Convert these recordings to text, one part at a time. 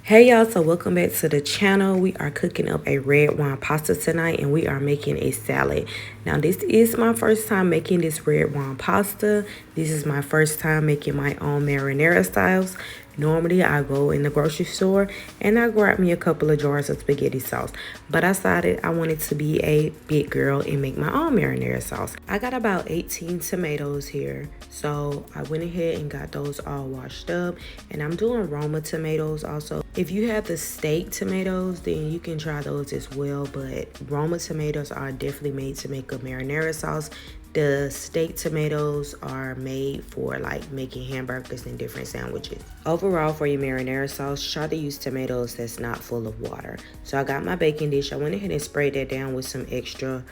Hey y'all, so welcome back to the channel. We are cooking up a red wine pasta tonight and we are making a salad. Now this is my first time making this red wine pasta. This is my first time making my own marinara styles. Normally I go in the grocery store and I grab me a couple of jars of spaghetti sauce. But I decided I wanted to be a big girl and make my own marinara sauce. I got about 18 tomatoes here. So I went ahead and got those all washed up. And I'm doing Roma tomatoes also. If you have the steak tomatoes, then you can try those as well. But Roma tomatoes are definitely made to make a marinara sauce. The steak tomatoes are made for like making hamburgers and different sandwiches. Overall, for your marinara sauce, try to use tomatoes that's not full of water. So I got my baking dish. I went ahead and sprayed that down with some extra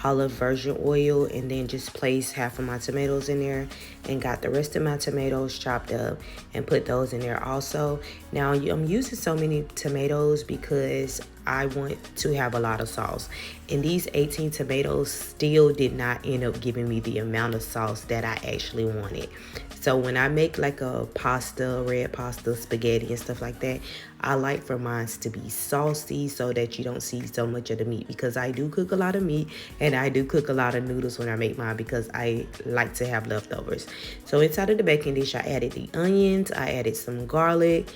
olive virgin oil and then just placed half of my tomatoes in there and got the rest of my tomatoes chopped up and put those in there also. Now I'm using so many tomatoes because I want to have a lot of sauce, and these 18 tomatoes still did not end up giving me the amount of sauce that I actually wanted. So when I make like a pasta, red pasta, spaghetti and stuff like that, I like for mine to be saucy so that you don't see so much of the meat, because I do cook a lot of meat and I do cook a lot of noodles when I make mine because I like to have leftovers. So inside of the baking dish, I added the onions, I added some garlic,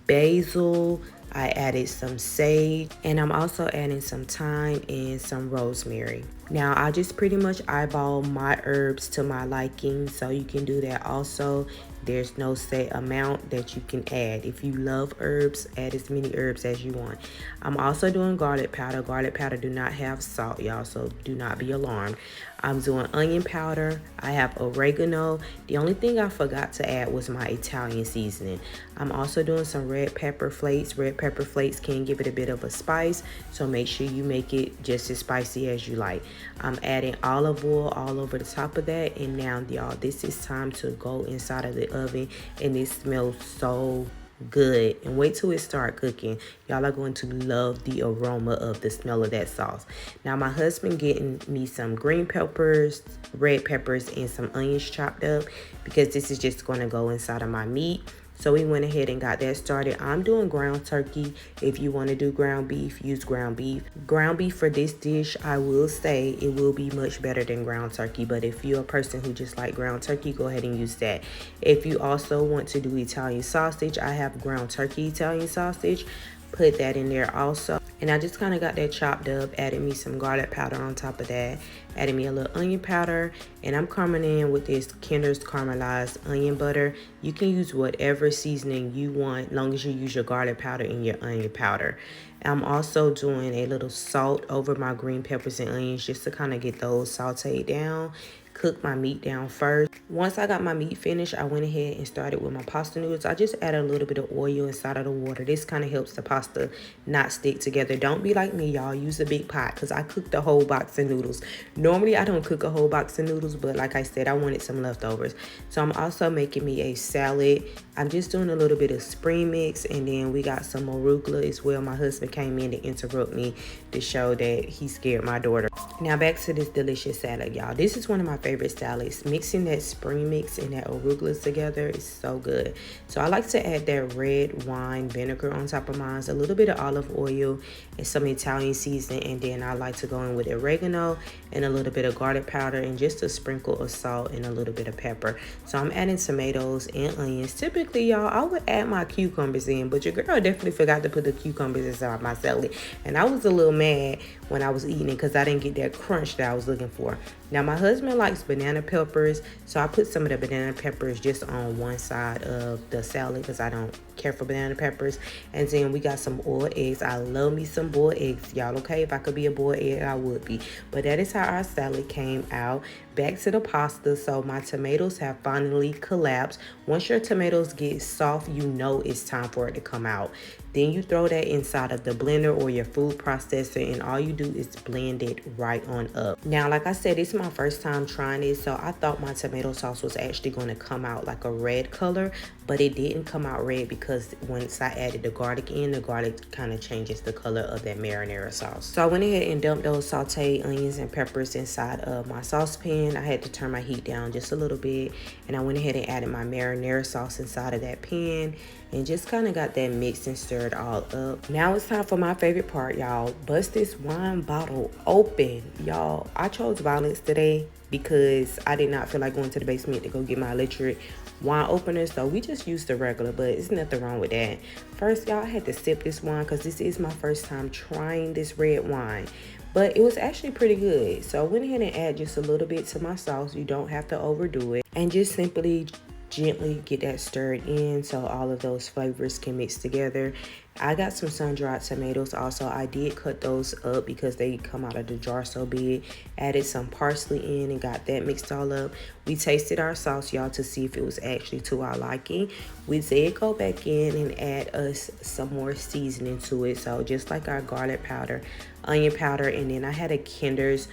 basil, I added some sage, and I'm also adding some thyme and some rosemary. Now I just pretty much eyeball my herbs to my liking, so you can do that also. There's no set amount that you can add. If you love herbs, add as many herbs as you want. I'm also doing garlic powder. Garlic powder do not have salt, y'all, so do not be alarmed. I'm doing onion powder. I have oregano. The only thing I forgot to add was my Italian seasoning. I'm also doing some red pepper flakes. Red pepper flakes can give it a bit of a spice, so make sure you make it just as spicy as you like. I'm adding olive oil all over the top of that, and now y'all, this is time to go inside of the oven, and it smells so good. And wait till it start cooking. Y'all are going to love the aroma of the smell of that sauce. Now my husband getting me some green peppers, red peppers, and some onions chopped up, because this is just going to go inside of my meat. So we went ahead and got that started. I'm doing ground turkey. If you want to do ground beef, use ground beef. Ground beef for this dish, I will say it will be much better than ground turkey. But if you're a person who just like ground turkey, go ahead and use that. If you also want to do Italian sausage, I have ground turkey Italian sausage. Put that in there also. And I just kind of got that chopped up, added me some garlic powder on top of that, added me a little onion powder, and I'm coming in with this Kinder's caramelized onion butter. You can use whatever seasoning you want, as long as you use your garlic powder and your onion powder. I'm also doing a little salt over my green peppers and onions just to kind of get those sauteed down. Cook my meat down first. Once I got my meat finished, I went ahead and started with my pasta noodles. I just added a little bit of oil inside of the water. This kind of helps the pasta not stick together. Don't be like me, y'all. Use a big pot, because I cooked a whole box of noodles. Normally, I don't cook a whole box of noodles, but like I said, I wanted some leftovers. So I'm also making me a salad. I'm just doing a little bit of spring mix, and then we got some arugula as well. My husband came in to interrupt me to show that he scared my daughter. Now back to this delicious salad, y'all. This is one of my favorite salads. Mixing that spring mix and that arugula together is so good. So I like to add that red wine vinegar on top of mine, a little bit of olive oil and some Italian seasoning, and then I like to go in with oregano and a little bit of garlic powder and just a sprinkle of salt and a little bit of pepper. So I'm adding tomatoes and onions. Typically, y'all, I would add my cucumbers in, but your girl definitely forgot to put the cucumbers inside my salad, and I was a little mad when I was eating it because I didn't get that crunch that I was looking for. Now my husband likes banana peppers, so I put some of the banana peppers just on one side of the salad because I don't care for banana peppers. And then we got some boiled eggs. I love me some boiled eggs, y'all, okay? If I could be a boiled egg, I would be. But that is how our salad came out. Back to the pasta. So my tomatoes have finally collapsed. Once your tomatoes get soft, you know it's time for it to come out. Then you throw that inside of the blender or your food processor, and all you do is blend it right on up. Now, like I said, it's my first time trying it, so I thought my tomato sauce was actually going to come out like a red color, but it didn't come out red because once I added the garlic in, the garlic kind of changes the color of that marinara sauce. So I went ahead and dumped those sauteed onions and peppers inside of my saucepan. I had to turn my heat down just a little bit, and I went ahead and added my marinara sauce inside of that pan and just kind of got that mixed and stirred all up. Now it's time for my favorite part, y'all. Bust this wine bottle open. Y'all, I chose violence today because I did not feel like going to the basement to go get my electric wine opener, so we just used the regular, but it's nothing wrong with that. First, y'all, I had to sip this wine because this is my first time trying this red wine, but it was actually pretty good. So I went ahead and add just a little bit to my sauce. You don't have to overdo it, and just simply gently get that stirred in so all of those flavors can mix together. I got some sun-dried tomatoes also. I did cut those up because they come out of the jar so big. Added some parsley in and got that mixed all up. We tasted our sauce, y'all, to see if it was actually to our liking. We did go back in and add us some more seasoning to it. So just like our garlic powder, onion powder, and then I had a Kinder's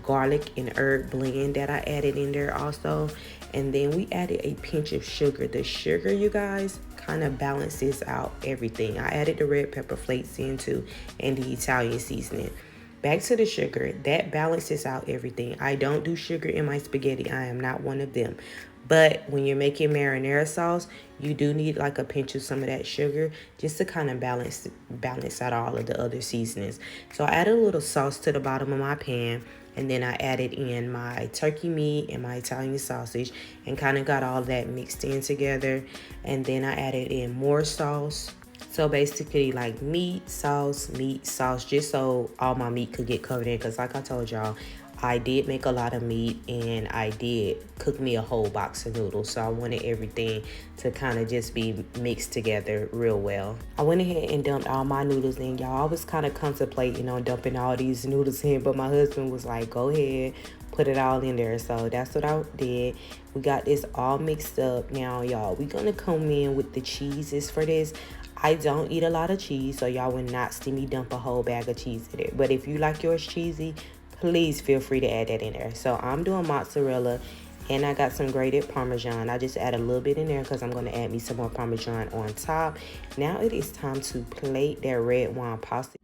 garlic and herb blend that I added in there also. And then we added a pinch of sugar. The sugar, you guys, kind of balances out everything. I added the red pepper flakes in too and the Italian seasoning. Back to the sugar, that balances out everything. I don't do sugar in my spaghetti. I am not one of them. But when you're making marinara sauce, you do need like a pinch of some of that sugar just to kind of balance out all of the other seasonings. So I added a little sauce to the bottom of my pan, and then I added in my turkey meat and my Italian sausage and kind of got all that mixed in together. And then I added in more sauce. So basically like meat, sauce, just so all my meat could get covered in. Because like I told y'all, I did make a lot of meat and I did cook me a whole box of noodles. So I wanted everything to kind of just be mixed together real well. I went ahead and dumped all my noodles in, y'all. I was kind of contemplating on dumping all these noodles in, but my husband was like, go ahead, put it all in there. So that's what I did. We got this all mixed up. Now, y'all, we're going to come in with the cheeses for this. I don't eat a lot of cheese, so y'all will not see me dump a whole bag of cheese in it. But if you like yours cheesy, please feel free to add that in there. So I'm doing mozzarella, and I got some grated Parmesan. I just add a little bit in there because I'm going to add me some more Parmesan on top. Now it is time to plate that red wine pasta.